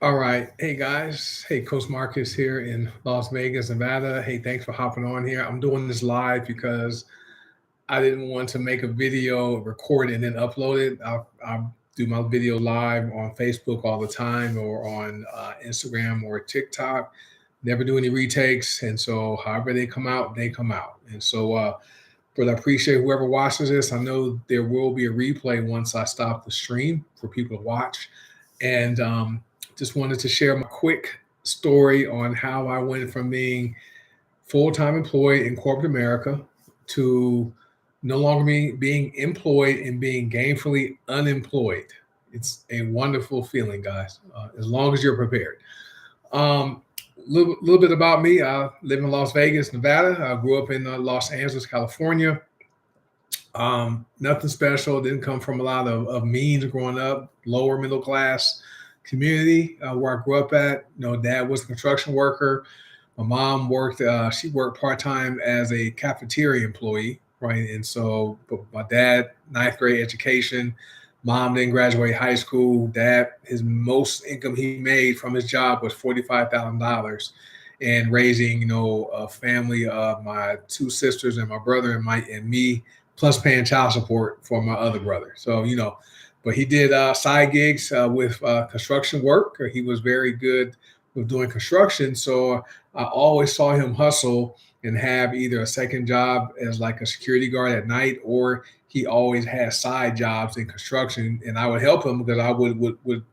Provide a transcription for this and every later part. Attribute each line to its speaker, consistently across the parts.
Speaker 1: All right. Hey guys. Hey, Coach Marcus here in Las Vegas, Nevada. Hey, thanks for hopping on here. I'm doing this live because I didn't want to make a video, record it, and then upload it. I do my video live on Facebook all the time or on Instagram or TikTok. Never do any retakes. And so, however they come out, they come out. But I appreciate whoever watches this. I know there will be a replay once I stop the stream for people to watch. And just wanted to share my quick story on how I went from being full time employed in corporate America to no longer being employed and being gainfully unemployed. It's a wonderful feeling, guys, as long as you're prepared. Little bit about me. I live in Las Vegas, Nevada. I grew up in Los Angeles, California. Nothing special. Didn't come from a lot of means growing up. Lower middle class community where I grew up at. Dad was a construction worker. My mom worked. She worked part time as a cafeteria employee, right? And so, but my dad, ninth grade education. Mom didn't graduate high school. Dad, his most income he made from his job was $45,000, and raising a family of my two sisters and my brother and me, plus paying child support for my other brother. So but he did side gigs with construction work. He was very good with doing construction. So I always saw him hustle and have either a second job as like a security guard at night, or he always had side jobs in construction, and I would help him because I would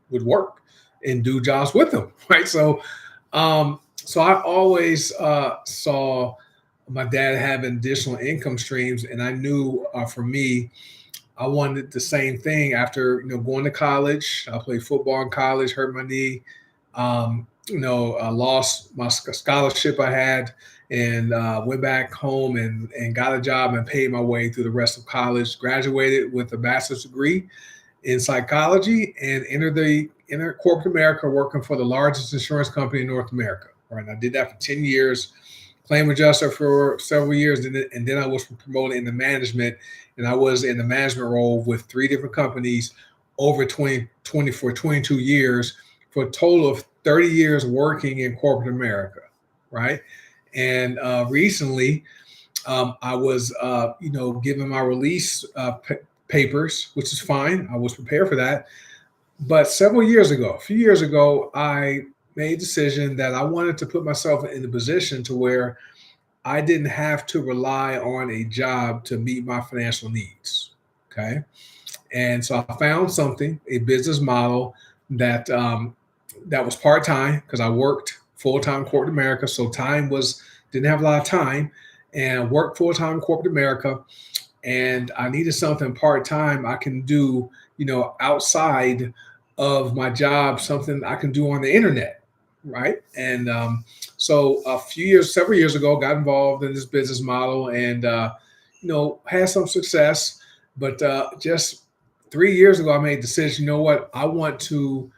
Speaker 1: work and do jobs with him, right? So I always saw my dad having additional income streams, and I knew for me, I wanted the same thing after going to college. I played football in college, hurt my knee. I lost my scholarship I had, and went back home and got a job and paid my way through the rest of college. Graduated with a bachelor's degree in psychology and entered corporate America, working for the largest insurance company in North America. Right, and I did that for 10 years. Claim adjuster for several years, and then I was promoted into management, and I was in the management role with three different companies over 20 for 22 years, for a total of 30 years working in corporate America, right? And recently, I was, given my release papers, which is fine. I was prepared for that. But a few years ago, I made a decision that I wanted to put myself in a position to where I didn't have to rely on a job to meet my financial needs. Okay. And so I found a business model that was part time because I worked full time corporate America. So didn't have a lot of time, and I worked full time corporate America. And I needed something part time I can do, outside of my job, something I can do on the internet, right? And so several years ago, got involved in this business model, and had some success. But just 3 years ago, I made a decision. You know what? I want to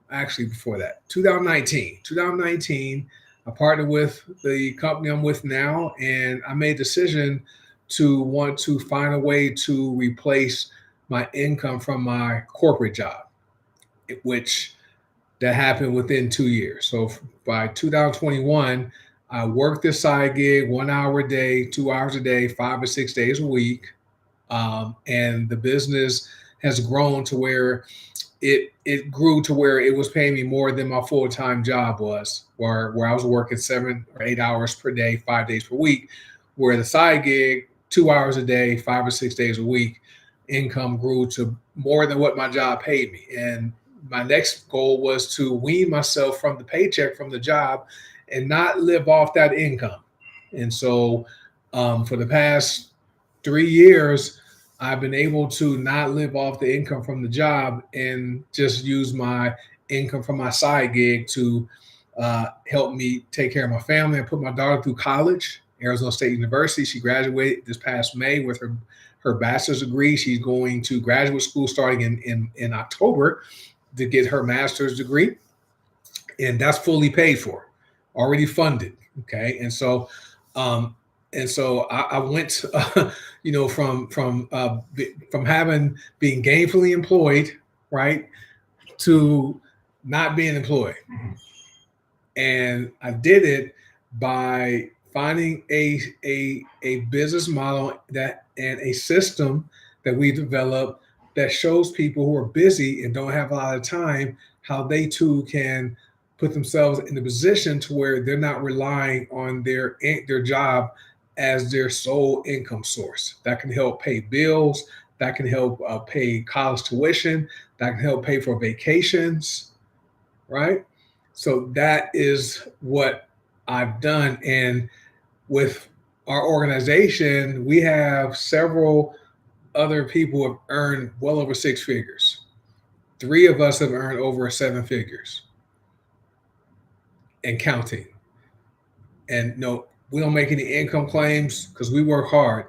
Speaker 1: actually before that, 2019, I partnered with the company I'm with now, and I made a decision to want to find a way to replace my income from my corporate job, which that happened within 2 years. So by 2021, I worked this side gig 1 hour a day, 2 hours a day, 5 or 6 days a week. And the business has grown to where it grew to where it was paying me more than my full-time job was, where I was working 7 or 8 hours per day, 5 days per week, where the side gig, 2 hours a day, 5 or 6 days a week, income grew to more than what my job paid me. And my next goal was to wean myself from the paycheck from the job and not live off that income. And so for the past 3 years, I've been able to not live off the income from the job and just use my income from my side gig to help me take care of my family. I put my daughter through college, Arizona State University. She graduated this past May with her bachelor's degree. She's going to graduate school starting in October to get her master's degree. And that's fully paid for, already funded. Okay. And so I went, from having being gainfully employed, right, to not being employed. And I did it by finding a business model that and a system that we developed that shows people who are busy and don't have a lot of time how they too can put themselves in a position to where they're not relying on their job as their sole income source. That can help pay bills. That can help pay college tuition. That can help pay for vacations, right? So that is what I've done. And with our organization, we have several other people who have earned well over six figures. Three of us have earned over seven figures and counting. And no, we don't make any income claims because we work hard.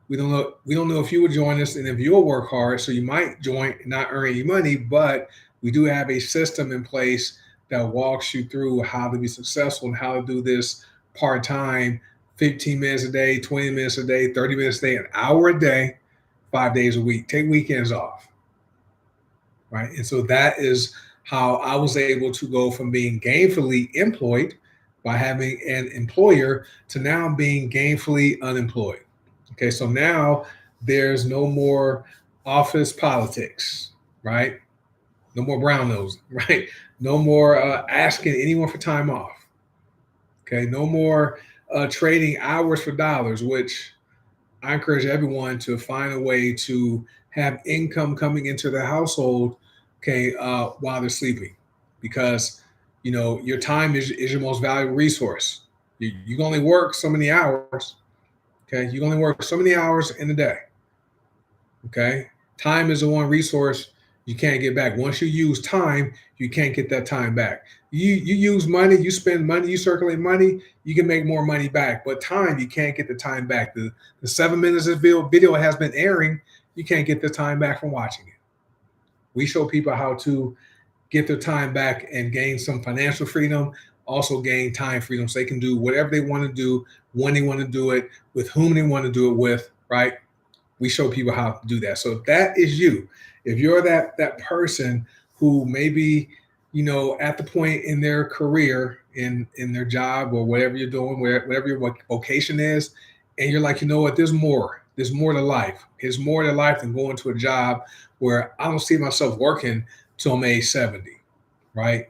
Speaker 1: We don't know if you will join us and if you'll work hard. So you might join and not earn any money, but we do have a system in place that walks you through how to be successful and how to do this part-time, 15 minutes a day, 20 minutes a day, 30 minutes a day, an hour a day, 5 days a week. Take weekends off. Right. And so that is how I was able to go from being gainfully employed by having an employer to now being gainfully unemployed. Okay. So now there's no more office politics, right? No more brown nose, right? No more asking anyone for time off. Okay. No more trading hours for dollars, which I encourage everyone to find a way to have income coming into their household, okay, while they're sleeping, because your time is your most valuable resource. You can only work so many hours. Okay, you can only work so many hours in a day. Okay, time is the one resource you can't get back. Once you use time, you can't get that time back. You use money, you spend money, you circulate money, you can make more money back. But time, you can't get the time back. The 7 minutes of video has been airing, you can't get the time back from watching it. We show people how to get their time back and gain some financial freedom, also gain time freedom so they can do whatever they want to do, when they want to do it, with whom they want to do it with, right? We show people how to do that. So if that is you, if you're that person who maybe, at the point in their career, in their job or whatever you're doing, whatever your vocation is, and you're like, what, there's more. There's more to life. There's more to life than going to a job where I don't see myself working till I'm age 70, right?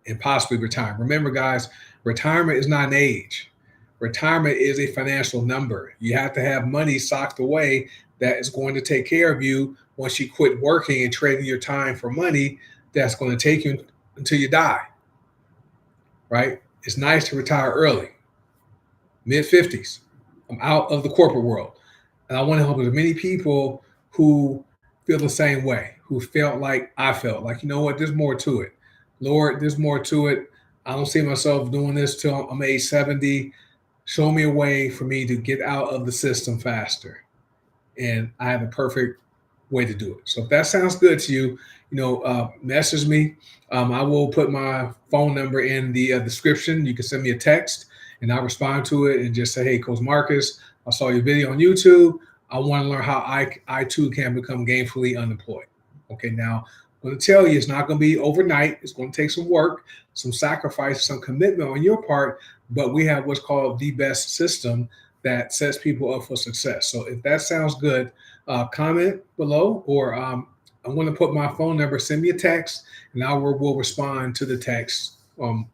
Speaker 1: And possibly retire. Remember, guys, retirement is not an age. Retirement is a financial number. You have to have money socked away that is going to take care of you once you quit working and trading your time for money that's going to take you until you die, right? It's nice to retire early, mid-50s. I'm out of the corporate world. And I want to help as many people who feel the same way, who felt like I felt. Like, what, there's more to it. Lord, there's more to it. I don't see myself doing this till I'm age 70. Show me a way for me to get out of the system faster. And I have a perfect way to do it. So if that sounds good to you, message me. I will put my phone number in the description. You can send me a text and I'll respond to it and just say, hey, Coach Marcus, I saw your video on YouTube. I want to learn how I too can become gainfully unemployed. Okay, now I'm going to tell you it's not going to be overnight. It's going to take some work, some sacrifice, some commitment on your part, but we have what's called the best system that sets people up for success. So if that sounds good, comment below, or I'm going to put my phone number, send me a text, and I will respond to the text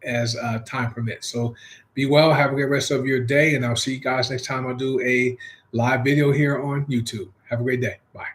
Speaker 1: as time permits. So be well, have a great rest of your day, and I'll see you guys next time I do a live video here on YouTube. Have a great day. Bye.